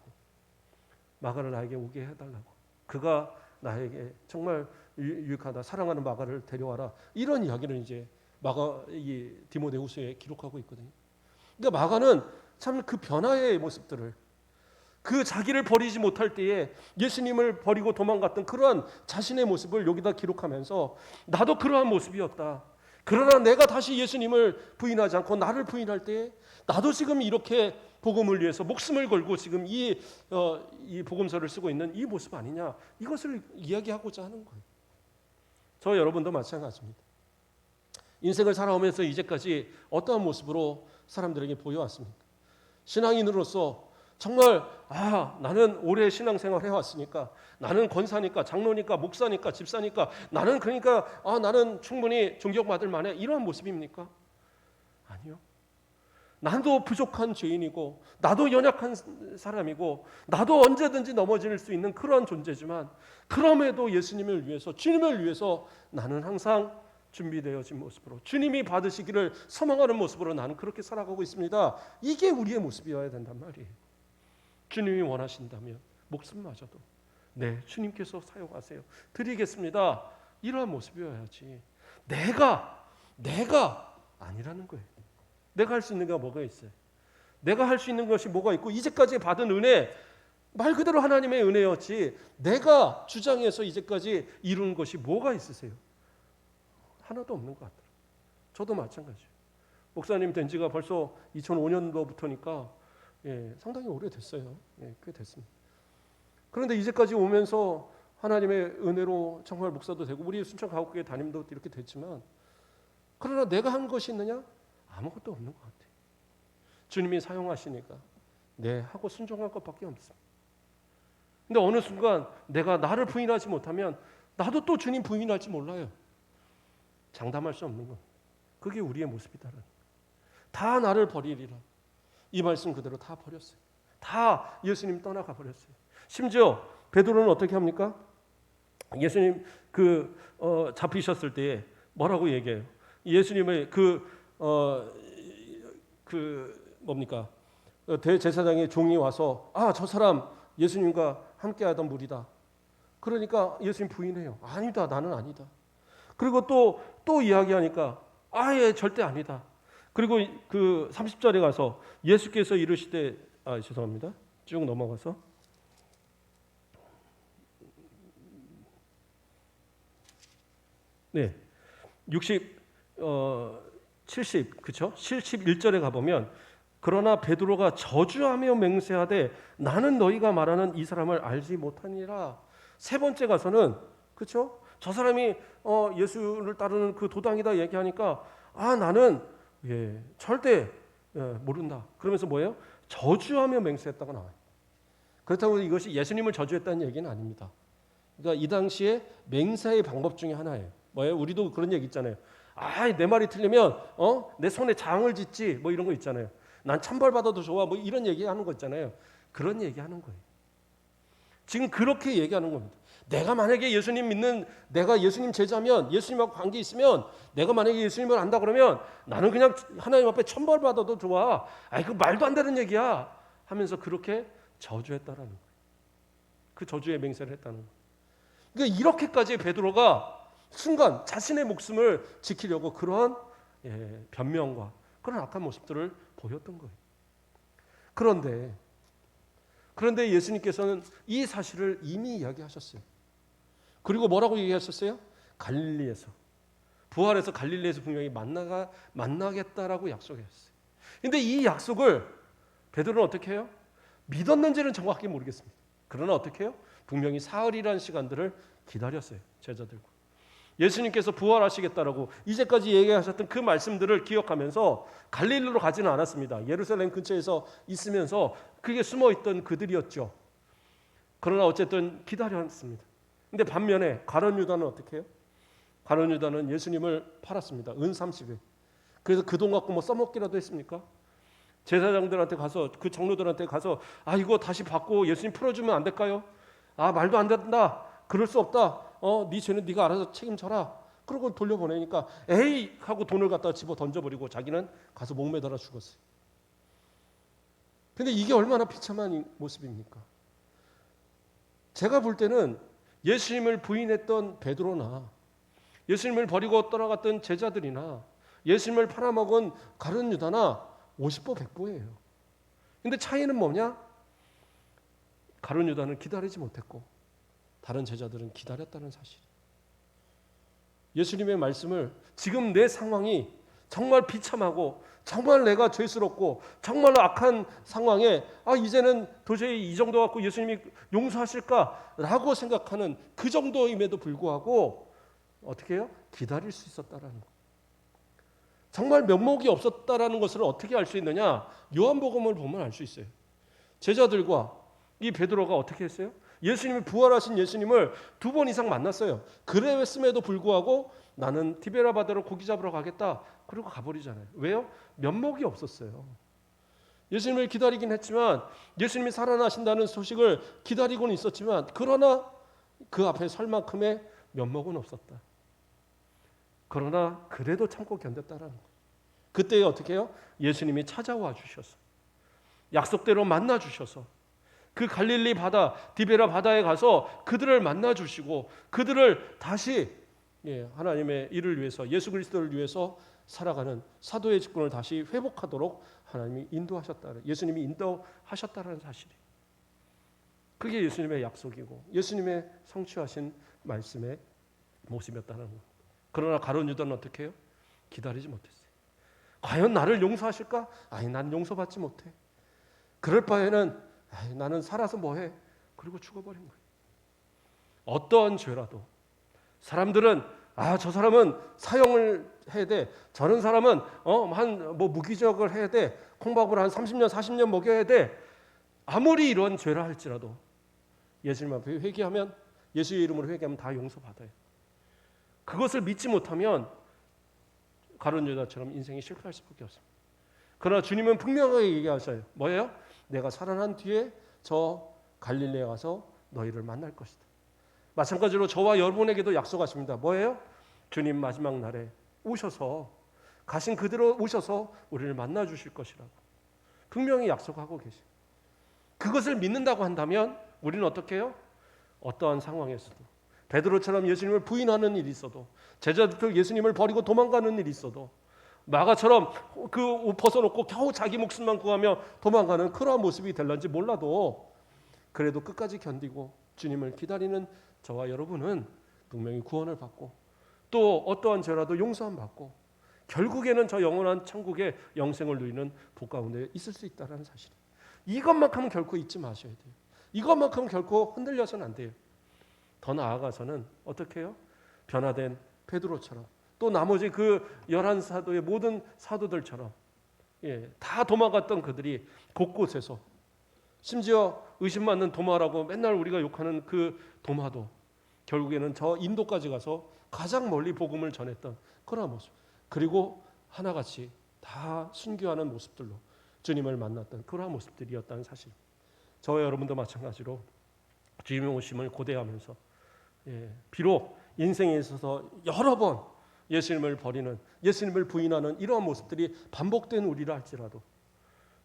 Speaker 1: 마가를 나에게 오게 해달라고 그가 나에게 정말 유익하다 사랑하는 마가를 데려와라 이런 이야기를 이제 마가 이 디모데후서에 기록하고 있거든요. 그러니까 마가는 참 그 변화의 모습들을 그 자기를 버리지 못할 때에 예수님을 버리고 도망갔던 그러한 자신의 모습을 여기다 기록하면서 나도 그러한 모습이었다. 그러나 내가 다시 예수님을 부인하지 않고 나를 부인할 때에 나도 지금 이렇게 복음을 위해서 목숨을 걸고 지금 이 복음서를 쓰고 있는 이 모습 아니냐 이것을 이야기하고자 하는 거예요. 저 여러분도 마찬가지입니다. 인생을 살아오면서 이제까지 어떠한 모습으로 사람들에게 보여왔습니까? 신앙인으로서 정말 나는 오래 신앙생활 해왔으니까, 나는 권사니까, 장로니까, 목사니까, 집사니까, 나는 그러니까 나는 충분히 존경받을 만해, 이러한 모습입니까? 아니요. 나도 부족한 죄인이고, 나도 연약한 사람이고, 나도 언제든지 넘어질 수 있는 그러한 존재지만, 그럼에도 예수님을 위해서, 주님을 위해서 나는 항상 준비되어진 모습으로, 주님이 받으시기를 소망하는 모습으로 나는 그렇게 살아가고 있습니다. 이게 우리의 모습이어야 된단 말이에요. 주님이 원하신다면 목숨마저도 주님께서 사용하세요, 드리겠습니다, 이러한 모습이어야지, 내가 아니라는 거예요. 내가 할 수 있는 게 뭐가 있어요? 내가 할 수 있는 것이 뭐가 있고, 이제까지 받은 은혜, 말 그대로 하나님의 은혜였지, 내가 주장해서 이제까지 이룬 것이 뭐가 있으세요? 하나도 없는 것 같아요. 저도 마찬가지예요. 목사님 된 지가 벌써 2005년도부터니까 상당히 오래됐어요. 꽤 됐습니다. 그런데 이제까지 오면서 하나님의 은혜로 정말 목사도 되고, 우리 순천 가옥교회 담임도 이렇게 됐지만, 그러나 내가 한 것이 있느냐? 아무것도 없는 것 같아요. 주님이 사용하시니까 하고 순종할 것밖에 없습니다. 근데 어느 순간 내가 나를 부인하지 못하면 나도 또 주님 부인할지 몰라요. 장담할 수 없는 것. 그게 우리의 모습이다. 다 나를 버리리라. 이 말씀 그대로 다 버렸어요. 다 예수님 떠나가 버렸어요. 심지어 베드로는 어떻게 합니까? 예수님 잡히셨을 때 뭐라고 얘기해요? 예수님의 뭡니까? 대제사장의 종이 와서 저 사람 예수님과 함께하던 무리다. 그러니까 예수님 부인해요. 아니다, 나는 아니다. 그리고 또 이야기하니까 예, 절대 아니다. 그리고 30절에 가서 예수께서 이르시되, 죄송합니다. 쭉 넘어가서 70 그렇죠? 71절에 가보면, 그러나 베드로가 저주하며 맹세하되 나는 너희가 말하는 이 사람을 알지 못하니라. 세 번째 가서는, 그렇죠? 저 사람이 예수를 따르는 그 도당이다 얘기하니까 나는 절대 모른다. 그러면서 뭐예요? 저주하며 맹세했다고 나와요. 그렇다고 이것이 예수님을 저주했다는 얘기는 아닙니다. 그러니까 이 당시에 맹세의 방법 중에 하나예요. 뭐예요? 우리도 그런 얘기 있잖아요. 내 말이 틀리면 내 손에 장을 짓지, 뭐 이런 거 있잖아요. 난 천벌 받아도 좋아, 뭐 이런 얘기하는 거 있잖아요. 그런 얘기하는 거예요. 지금 그렇게 얘기하는 겁니다. 내가 만약에 예수님 믿는, 내가 예수님 제자면, 예수님하고 관계 있으면, 내가 만약에 예수님을 안다 그러면 나는 그냥 하나님 앞에 천벌 받아도 좋아. 그 말도 안 되는 얘기야 하면서 그렇게 저주했다라는 거예요. 그 저주의 맹세를 했다는 거예요. 그러니까 이렇게까지 베드로가 순간 자신의 목숨을 지키려고 그러한 변명과 그런 악한 모습들을 보였던 거예요. 그런데 예수님께서는 이 사실을 이미 이야기하셨어요. 그리고 뭐라고 얘기하셨어요? 갈릴리에서, 부활해서 갈릴리에서 분명히 만나겠다라고 약속했어요. 그런데 이 약속을 베드로는 어떻게 해요? 믿었는지는 정확히 모르겠습니다. 그러나 어떻게 해요? 분명히 사흘이라는 시간들을 기다렸어요. 제자들과. 예수님께서 부활하시겠다라고 이제까지 얘기하셨던 그 말씀들을 기억하면서 갈릴리로 가지는 않았습니다. 예루살렘 근처에서 있으면서 그게 숨어있던 그들이었죠. 그러나 어쨌든 기다렸습니다. 근데 반면에 가룟 유다는 어떻게 해요? 가룟 유다는 예수님을 팔았습니다. 은 30에. 그래서 그 돈 갖고 뭐 써먹기라도 했습니까? 제사장들한테 가서, 그 장로들한테 가서 이거 다시 받고 예수님 풀어주면 안 될까요? 말도 안 된다. 그럴 수 없다. 네 죄는 네가 알아서 책임져라. 그러고 돌려보내니까 에이 하고 돈을 갖다 집어 던져버리고 자기는 가서 목매달아 죽었어요. 근데 이게 얼마나 비참한 모습입니까? 제가 볼 때는 예수님을 부인했던 베드로나, 예수님을 버리고 떠나갔던 제자들이나, 예수님을 팔아먹은 가룟 유다나 50보 100보예요. 근데 차이는 뭐냐? 가룟 유다는 기다리지 못했고 다른 제자들은 기다렸다는 사실. 예수님의 말씀을, 지금 내 상황이 정말 비참하고 정말 내가 죄스럽고 정말로 악한 상황에 이제는 도저히 이 정도 갖고 예수님이 용서하실까라고 생각하는 그 정도임에도 불구하고 어떻게 해요? 기다릴 수 있었다라는 거. 정말 면목이 없었다라는 것을 어떻게 알 수 있느냐? 요한복음을 보면 알 수 있어요. 제자들과 이 베드로가 어떻게 했어요? 예수님이 부활하신 예수님을 2번 이상 만났어요. 그랬음에도 불구하고 나는 티베라 바다로 고기 잡으러 가겠다. 그리고 가버리잖아요. 왜요? 면목이 없었어요. 예수님을 기다리긴 했지만, 예수님이 살아나신다는 소식을 기다리고는 있었지만, 그러나 그 앞에 설 만큼의 면목은 없었다. 그러나 그래도 참고 견뎠다라는 거예요. 그때 어떻게 해요? 예수님이 찾아와 주셔서, 약속대로 만나 주셔서, 그 갈릴리 바다, 디베라 바다에 가서 그들을 만나 주시고, 그들을 다시 하나님의 일을 위해서, 예수 그리스도를 위해서 살아가는 사도의 직분을 다시 회복하도록 하나님이 인도하셨다. 예수님이 인도하셨다는 사실이, 그게 예수님의 약속이고 예수님의 성취하신 말씀의 모습이었다는 것. 그러나 가룟 유다는 어떻게 해요? 기다리지 못했어요. 과연 나를 용서하실까? 아니, 난 용서받지 못해. 그럴 바에는 나는 살아서 뭐해? 그리고 죽어버린 거예요. 어떠한 죄라도 사람들은 저 사람은 사형을 해야 돼. 저런 사람은 무기징역을 해야 돼. 콩밥을 한 30년 40년 먹여야 돼. 아무리 이런 죄라 할지라도 예수님 앞에 회개하면, 예수의 이름으로 회개하면 다 용서받아요. 그것을 믿지 못하면 가룟 유다처럼 인생이 실패할 수밖에 없습니다. 그러나 주님은 분명하게 얘기하셔요. 뭐예요? 내가 살아난 뒤에 저 갈릴리에 가서 너희를 만날 것이다. 마찬가지로 저와 여러분에게도 약속하십니다. 뭐예요? 주님 마지막 날에 오셔서, 가신 그대로 오셔서 우리를 만나 주실 것이라고 분명히 약속하고 계세요. 그것을 믿는다고 한다면 우리는 어떻게 해요? 어떠한 상황에서도, 베드로처럼 예수님을 부인하는 일이 있어도, 제자들 예수님을 버리고 도망가는 일이 있어도, 마가처럼 그 옷 벗어놓고 겨우 자기 목숨만 구하며 도망가는 그러한 모습이 될런지 몰라도, 그래도 끝까지 견디고 주님을 기다리는 저와 여러분은 분명히 구원을 받고, 또 어떠한 죄라도 용서함 받고, 결국에는 저 영원한 천국의 영생을 누리는 복 가운데 있을 수 있다는 사실. 이것만큼은 결코 잊지 마셔야 돼요. 이것만큼은 결코 흔들려서는 안 돼요. 더 나아가서는 어떻게 해요? 변화된 베드로처럼, 또 나머지 그 11사도의 모든 사도들처럼, 다 도망갔던 그들이 곳곳에서, 심지어 의심받는 도마라고 맨날 우리가 욕하는 그 도마도 결국에는 저 인도까지 가서 가장 멀리 복음을 전했던 그런 모습, 그리고 하나같이 다 순교하는 모습들로 주님을 만났던 그런 모습들이었다는 사실. 저와 여러분도 마찬가지로 주님의 오심을 고대하면서, 비록 인생에 있어서 여러 번 예수님을 버리는, 예수님을 부인하는 이러한 모습들이 반복된 우리라 할지라도,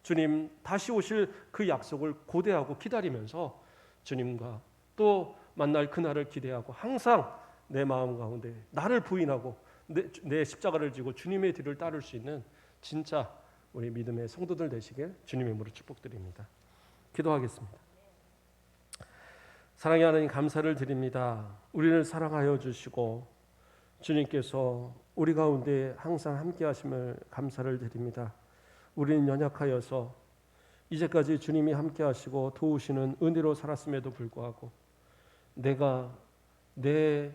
Speaker 1: 주님 다시 오실 그 약속을 고대하고 기다리면서 주님과 또 만날 그날을 기대하고, 항상 내 마음 가운데 나를 부인하고 내 십자가를 지고 주님의 뒤를 따를 수 있는 진짜 우리 믿음의 성도들 되시길 주님의 이름으로 축복드립니다. 기도하겠습니다. 사랑의 하나님, 감사를 드립니다. 우리를 사랑하여 주시고 주님께서 우리 가운데 항상 함께 하심을 감사를 드립니다. 우리는 연약하여서 이제까지 주님이 함께 하시고 도우시는 은혜로 살았음에도 불구하고, 내가, 내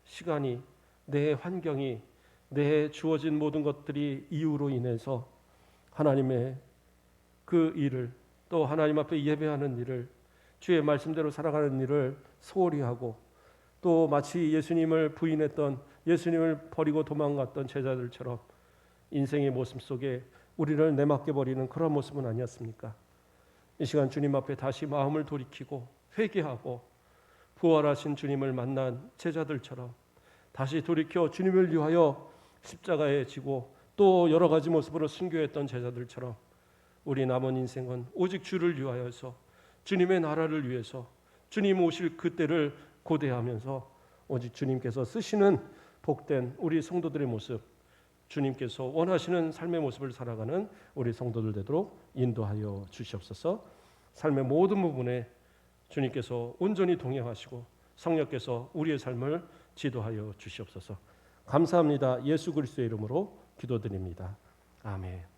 Speaker 1: 시간이, 내 환경이, 내 주어진 모든 것들이 이유로 인해서 하나님의 그 일을, 또 하나님 앞에 예배하는 일을, 주의 말씀대로 살아가는 일을 소홀히 하고, 또 마치 예수님을 부인했던, 예수님을 버리고 도망갔던 제자들처럼 인생의 모습 속에 우리를 내맡겨 버리는 그런 모습은 아니었습니까? 이 시간 주님 앞에 다시 마음을 돌이키고 회개하고 부활하신 주님을 만난 제자들처럼 다시 돌이켜 주님을 위하여 십자가에 지고 또 여러 가지 모습으로 순교했던 제자들처럼 우리 남은 인생은 오직 주를 위하여서, 주님의 나라를 위해서, 주님 오실 그때를 고대하면서 오직 주님께서 쓰시는 복된 우리 성도들의 모습, 주님께서 원하시는 삶의 모습을 살아가는 우리 성도들 되도록 인도하여 주시옵소서. 삶의 모든 부분에 주님께서 온전히 동행하시고 성령께서 우리의 삶을 지도하여 주시옵소서. 감사합니다. 예수 그리스도의 이름으로 기도드립니다. 아멘.